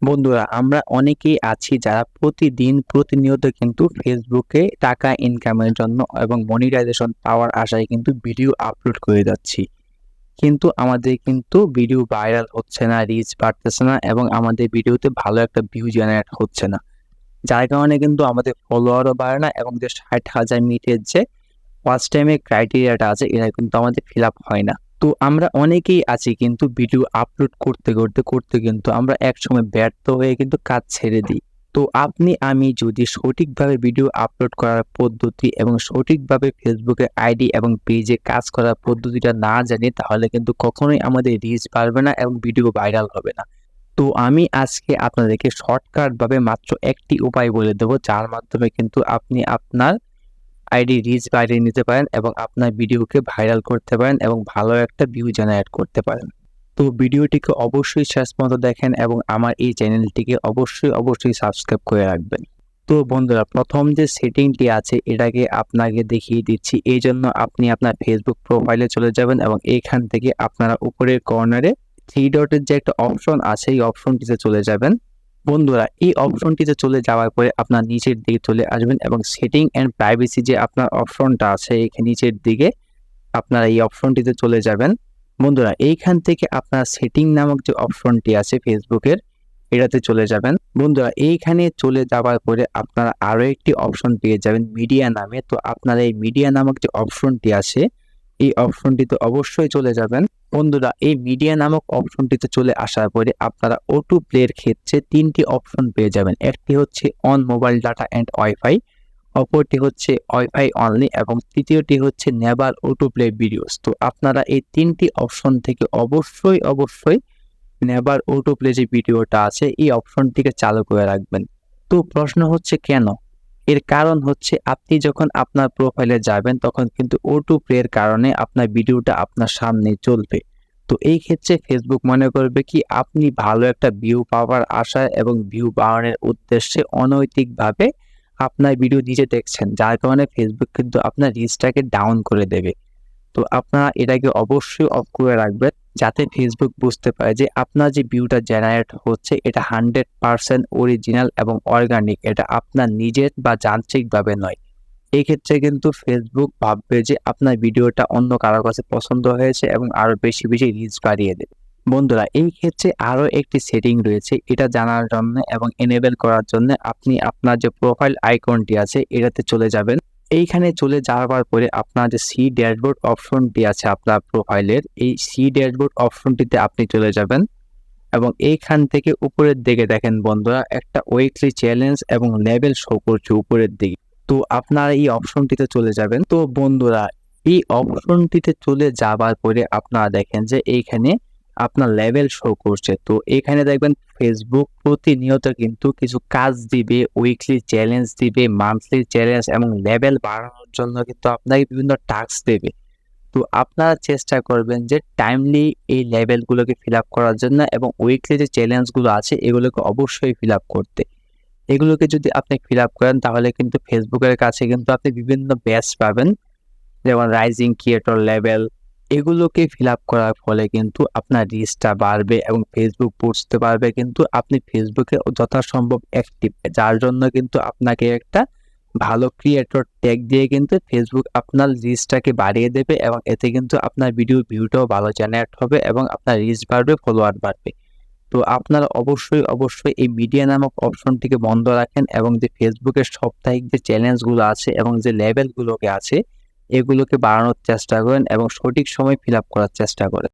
বন্ধুরা, আমরা অনেকেই আছি যারা প্রতিদিন প্রতিনিয়ত কিন্তু ফেসবুকে টাকা ইনকামের জন্য এবং মনিটাইজেশন পাওয়ার আশায় কিন্তু ভিডিও আপলোড করে যাচ্ছি। কিন্তু আমাদের কিন্তু ভিডিও ভাইরাল হচ্ছে না, রিচ বাড়তেছে না এবং আমাদের ভিডিওতে ভালো একটা ভিউ জেনারেট হচ্ছে না। যার কারণে কিন্তু আমাদের ফলোয়ারও বাড়ে না এবং যে ৬০,০০০ মিনিটের যে ওয়াচ টাইমের ক্রাইটেরিয়াটা আছে এটা কিন্তু আমাদের ফিল আপ হয় না। তো আমরা অনেকেই আছি কিন্তু ভিডিও আপলোড করতে কিন্তু আমরা একসময় ব্যর্থ হয়ে কিন্তু কাজ ছেড়ে দিই। তো আপনি আমি যদি সঠিকভাবে ভিডিও আপলোড করার পদ্ধতি এবং সঠিকভাবে ফেসবুকে আইডি এবং পেজে কাজ করার পদ্ধতিটা না জানি তাহলে কিন্তু কখনোই আমাদের রিচ বাড়বে না এবং ভিডিও ভাইরাল হবে না। তো আমি আজকে আপনাদেরকে শর্টকাটভাবে মাত্র একটি উপায় বলে দেবো যার মাধ্যমে কিন্তু আপনি আপনার আইডি রিচ বাড়িয়ে নিতে পারেন এবং আপনার ভিডিওকে ভাইরাল করতে পারেন এবং ভালো একটা ভিউ জেনারেট করতে পারেন। তো ভিডিওটিকে অবশ্যই শেষ পর্যন্ত দেখেন এবং আমার এই চ্যানেলটিকে অবশ্যই সাবস্ক্রাইব করে রাখবেন। তো বন্ধুরা, প্রথম যে সেটিংটি আছে এটাকে আপনাকে দেখিয়ে দিচ্ছি। এইজন্য আপনি আপনার ফেসবুক প্রোফাইলে চলে যাবেন এবং এইখান থেকে আপনারা উপরের কর্নারে 3 ডটের যে একটা অপশন আছে এই অপশনটিতে চলে যাবেন। বন্ধুরা, এই অপশনটিতে চলে যাওয়ার পরে আপনার নিচের দিকে চলে আসবেন এবং সেটিং এন্ড প্রাইভেসি যে আপনার অপশনটা আছে এখানে নিচের দিকে আপনারা এই অপশনটিতে চলে যাবেন। বন্ধুরা, এইখান থেকে আপনার সেটিং নামক যে অপশনটি আছে ফেসবুকের এটাতে চলে যাবেন। বন্ধুরা, এইখানে চলে যাওয়ার পরে আপনারা আরো একটি অপশন পেয়ে যাবেন মিডিয়া নামে। তো আপনারা এই মিডিয়া নামক যে অপশনটি আছে এই অপশনটিতে অবশ্যই চলে যাবেন। বন্ধুরা, এই মিডিয়া নামক অপশনটিতে চলে আসার পরে আপনারা অটো প্লের ক্ষেত্রে 3টি অপশন পেয়ে যাবেন। একটি হচ্ছে on mobile data and wifi, অপরটি হচ্ছে ওয়াইফাই অনলি এবং তৃতীয়টি হচ্ছে নেভার অটো প্লে ভিডিওস। তো আপনারা এই 3টি অপশন থেকে অবশ্যই নেভার অটো প্লে যে ভিডিওটা আছে এই অপশনটিকে চালু করে রাখবেন। তো প্রশ্ন হচ্ছে কেন? এর কারণ হচ্ছে আপনি যখন আপনার প্রোফাইলে যাবেন তখন কিন্তু অটো প্লে এর কারণে আপনার ভিডিওটা আপনার সামনে চলবে। তো এই ক্ষেত্রে ফেসবুক মনে করবে কি আপনি ভালো একটা ভিউ পাওয়ার আশায় এবং ভিউ বাড়ানোর উদ্দেশ্যে অনৈতিকভাবে আপনার ভিডিও নিজে দেখছেন, যার কারণে ফেসবুক কিন্তু আপনার রিচটাকে ডাউন করে দেবে। তো আপনারা এটাকে অবশ্যই অফ করে রাখবেন যাতে ফেসবুক বুঝতে পারে যে আপনার যে ভিউটা জেনারেট হচ্ছে এটা 100% অরিজিনাল এবং অর্গানিক, এটা আপনার নিজের বা যান্ত্রিকভাবে নয়। এই ক্ষেত্রে কিন্তু ফেসবুক ভাববে যে আপনার ভিডিওটা অন্য কারোর কাছে পছন্দ হয়েছে এবং আরো বেশি রিচ বাড়িয়ে দেবে। বন্ধুরা, এই ক্ষেত্রে আরো একটি সেটিং রয়েছে, এটা জানার জন্য এবং এনেবল করার জন্য আপনি আপনার যে প্রোফাইল আইকনটি আছে এটাতে চলে যাবেন। এইখানে চলে যাওয়ার পরে আপনার যে সি ড্যাশবোর্ড অপশনটি আছে আপনার প্রোফাইলের এই সি ড্যাশবোর্ড অপশনটিতে আপনি চলে যাবেন এবং এইখান থেকে উপরের দিকে দেখেন বন্ধুরা একটা উইকলি চ্যালেঞ্জ এবং লেভেল শো করছে উপরের দিকে। তো আপনারা এই অপশনটিতে চলে যাবেন। তো বন্ধুরা, এই অপশনটিতে চলে যাবার পরে আপনারা দেখেন যে এইখানে আপনার লেভেল শো করছে। তো এখানে দেখবেন ফেসবুক প্রতিনিয়ত কিন্তু কিছু কাজ দিবে, উইকলি চ্যালেঞ্জ দিবে, মান্থলি চ্যালেঞ্জ এবং লেভেল বাড়ানোর জন্য কিন্তু আপনাকে বিভিন্ন টাস্ক দেবে। তো আপনারা চেষ্টা করবেন যে টাইমলি এই লেভেলগুলোকে ফিল আপ করার জন্য এবং উইকলি যে চ্যালেঞ্জগুলো আছে এগুলোকে অবশ্যই ফিল আপ করতে। এগুলোকে যদি আপনি ফিল আপ করেন তাহলে কিন্তু ফেসবুকের কাছে কিন্তু আপনি বিভিন্ন ব্যাচ পাবেন, যেমন রাইজিং ক্রিয়েটর লেভেল। এগুলোকে ফিল আপ করার ফলে কিন্তু আপনার রিচটা বাড়বে এবং ফেসবুক বুঝতে পারবে কিন্তু আপনি ফেসবুকে যথাসম্ভব অ্যাক্টিভ, যার জন্য কিন্তু আপনাকে একটা ভালো ক্রিয়েটর ট্যাগ দিয়ে কিন্তু ফেসবুক আপনার রিচটাকে বাড়িয়ে দেবে এবং এতে কিন্তু আপনার ভিউটাও ভালো জেনারেট হবে এবং আপনার রিচ বাড়বে, ফলোয়ার বাড়বে। তো আপনারা অবশ্যই এই মিডিয়া নামক অপশনটিকে বন্ধ রাখেন এবং যে ফেসবুকের সাপ্তাহিক যে চ্যালেঞ্জগুলো আছে এবং যে লেভেলগুলোকে আছে এগুলোকে বাড়ানোর চেষ্টা করেন এবং সঠিক সময় ফিল আপ করার চেষ্টা করেন।